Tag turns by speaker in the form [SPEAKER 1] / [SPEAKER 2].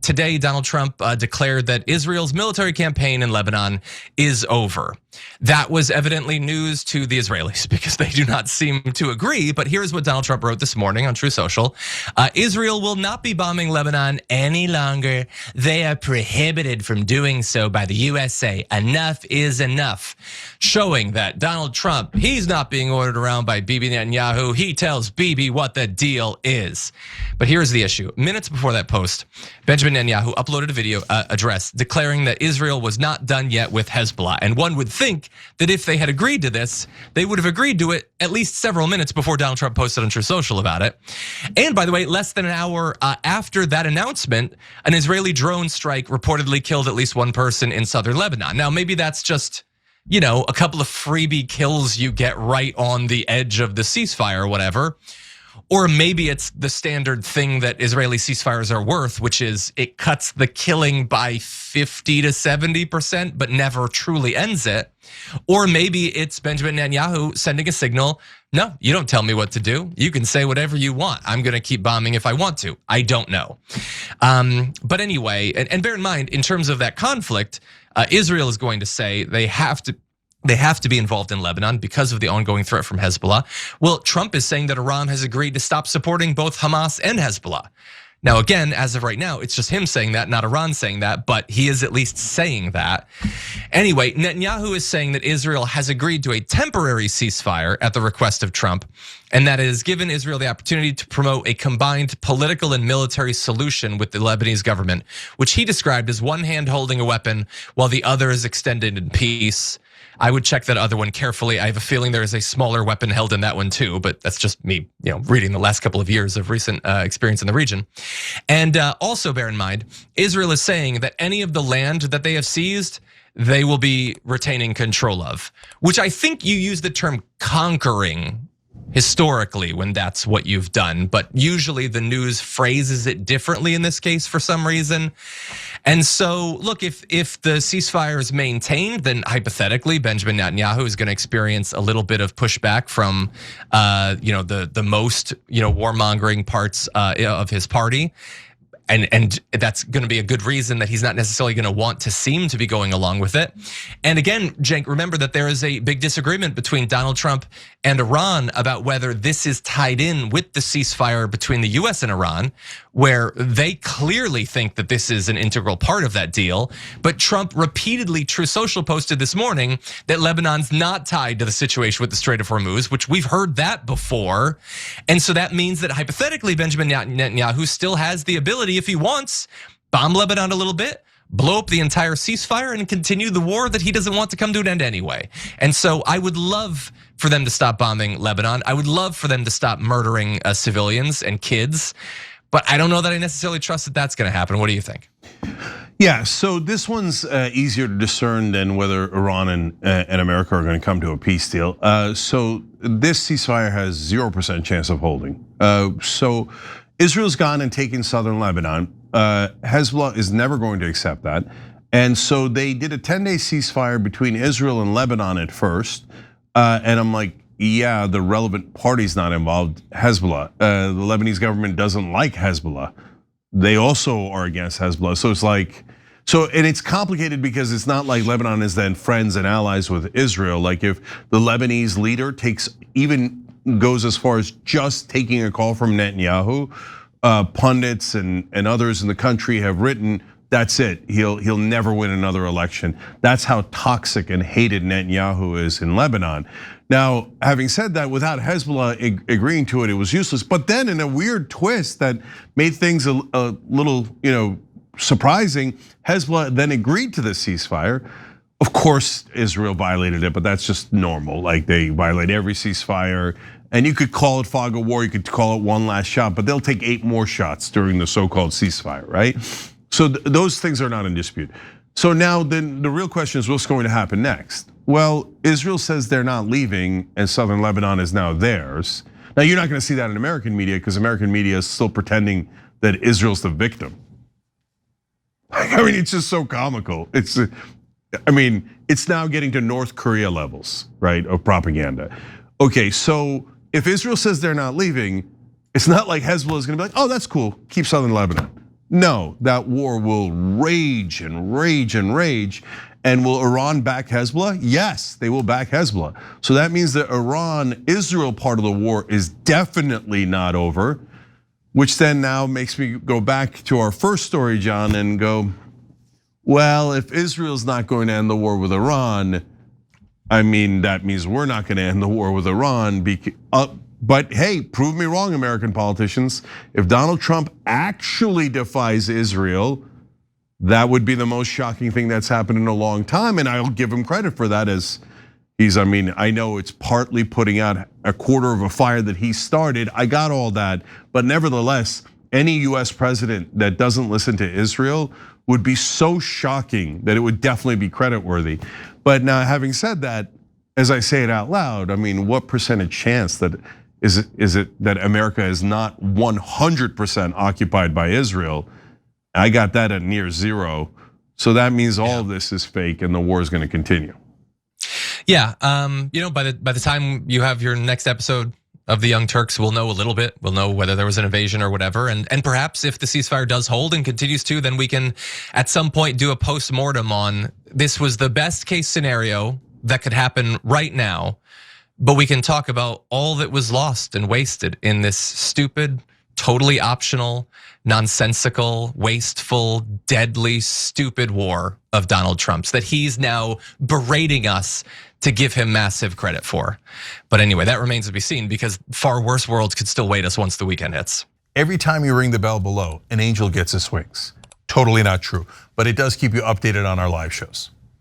[SPEAKER 1] today Donald Trump declared that Israel's military campaign in Lebanon is over. That was evidently news to the Israelis because they do not seem to agree. But here's what Donald Trump wrote this morning on Truth Social. Israel will not be bombing Lebanon any longer. They are prohibited from doing so by the USA. Enough is enough. Showing that Donald Trump, he's not being ordered around by Bibi Netanyahu. He tells Bibi what the deal is. But here's the issue. Minutes before that post, Benjamin Netanyahu uploaded a video address declaring that Israel was not done yet with Hezbollah. And one would think that if they had agreed to this, they would have agreed to it at least several minutes before Donald Trump posted on Truth Social about it. And by the way, less than an hour after that announcement, an Israeli drone strike reportedly killed at least one person in southern Lebanon. Now, maybe that's just, a couple of freebie kills you get right on the edge of the ceasefire or whatever. Or maybe it's the standard thing that Israeli ceasefires are worth, which is it cuts the killing by 50 to 70%, but never truly ends it. Or maybe it's Benjamin Netanyahu sending a signal, no, you don't tell me what to do. You can say whatever you want. I'm gonna keep bombing if I want to. I don't know. But anyway, and bear in mind, in terms of that conflict, Israel is going to say they have to be involved in Lebanon because of the ongoing threat from Hezbollah. Well, Trump is saying that Iran has agreed to stop supporting both Hamas and Hezbollah. Now, again, as of right now, it's just him saying that, not Iran saying that, but he is at least saying that. Anyway, Netanyahu is saying that Israel has agreed to a temporary ceasefire at the request of Trump, and that it has given Israel the opportunity to promote a combined political and military solution with the Lebanese government, which he described as one hand holding a weapon while the other is extended in peace. I would check that other one carefully. I have a feeling there is a smaller weapon held in that one too, but that's just me, reading the last couple of years of recent experience in the region. And also bear in mind, Israel is saying that any of the land that they have seized, they will be retaining control of, which I think you use the term conquering historically when that's what you've done, but usually the news phrases it differently in this case for some reason. And so look, if the ceasefire is maintained, then hypothetically Benjamin Netanyahu is going to experience a little bit of pushback from the most warmongering parts of his party. And that's going to be a good reason that he's not necessarily going to want to seem to be going along with it. And again, Cenk, remember that there is a big disagreement between Donald Trump and Iran about whether this is tied in with the ceasefire between the US and Iran, where they clearly think that this is an integral part of that deal. But Trump repeatedly, Truth Social posted this morning that Lebanon's not tied to the situation with the Strait of Hormuz, which we've heard that before. And so that means that hypothetically, Benjamin Netanyahu still has the ability, if he wants, bomb Lebanon a little bit, blow up the entire ceasefire and continue the war that he doesn't want to come to an end anyway. And so I would love for them to stop bombing Lebanon. I would love for them to stop murdering civilians and kids, but I don't know that I necessarily trust that that's gonna happen. What do you think?
[SPEAKER 2] Yeah, so this one's easier to discern than whether Iran and America are gonna come to a peace deal. So this ceasefire has 0% chance of holding. So Israel's gone and taken southern Lebanon. Hezbollah is never going to accept that. And so they did a 10-day ceasefire between Israel and Lebanon at first. And I'm like, yeah, the relevant party's not involved, Hezbollah. The Lebanese government doesn't like Hezbollah. They also are against Hezbollah. So it's like, and it's complicated because it's not like Lebanon is then friends and allies with Israel. Like if the Lebanese leader goes as far as just taking a call from Netanyahu, pundits and others in the country have written, that's it. He'll never win another election. That's how toxic and hated Netanyahu is in Lebanon. Now, having said that, without Hezbollah agreeing to it, it was useless. But then in a weird twist that made things a little, surprising, Hezbollah then agreed to the ceasefire. Of course, Israel violated it, but that's just normal. Like they violate every ceasefire. And you could call it fog of war, you could call it one last shot, but they'll take 8 more shots during the so-called ceasefire, right? So those things are not in dispute. So now then the real question is what's going to happen next? Well, Israel says they're not leaving and southern Lebanon is now theirs. Now you're not gonna see that in American media because American media is still pretending that Israel's the victim. I mean, it's just so comical. It's now getting to North Korea levels, right, of propaganda. Okay, so if Israel says they're not leaving, it's not like Hezbollah is gonna be like, oh, that's cool, keep southern Lebanon. No, that war will rage and rage and rage. And will Iran back Hezbollah? Yes, they will back Hezbollah. So that means the Iran-Israel part of the war is definitely not over, which then now makes me go back to our first story, John, and go, well, if Israel's not going to end the war with Iran, I mean, that means we're not going to end the war with Iran. But hey, prove me wrong, American politicians. If Donald Trump actually defies Israel, that would be the most shocking thing that's happened in a long time. And I'll give him credit for that, as I mean, I know it's partly putting out a quarter of a fire that he started. I got all that. But nevertheless, any US president that doesn't listen to Israel would be so shocking that it would definitely be credit worthy. But now, having said that, as I say it out loud, I mean, what percentage chance that is it that America is not 100% occupied by Israel? I got that at near zero. So that means all of this is fake and the war is going to continue.
[SPEAKER 1] Yeah, by the time you have your next episode of the Young Turks, we'll know a little bit. We'll know whether there was an invasion or whatever. And perhaps if the ceasefire does hold and continues to, then we can at some point do a post-mortem on this was the best case scenario that could happen right now. But we can talk about all that was lost and wasted in this stupid, totally optional, nonsensical, wasteful, deadly, stupid war of Donald Trump's that he's now berating us to give him massive credit for. But anyway, that remains to be seen because far worse worlds could still wait us once the weekend hits.
[SPEAKER 3] Every time you ring the bell below, an angel gets his wings. Totally not true, but it does keep you updated on our live shows.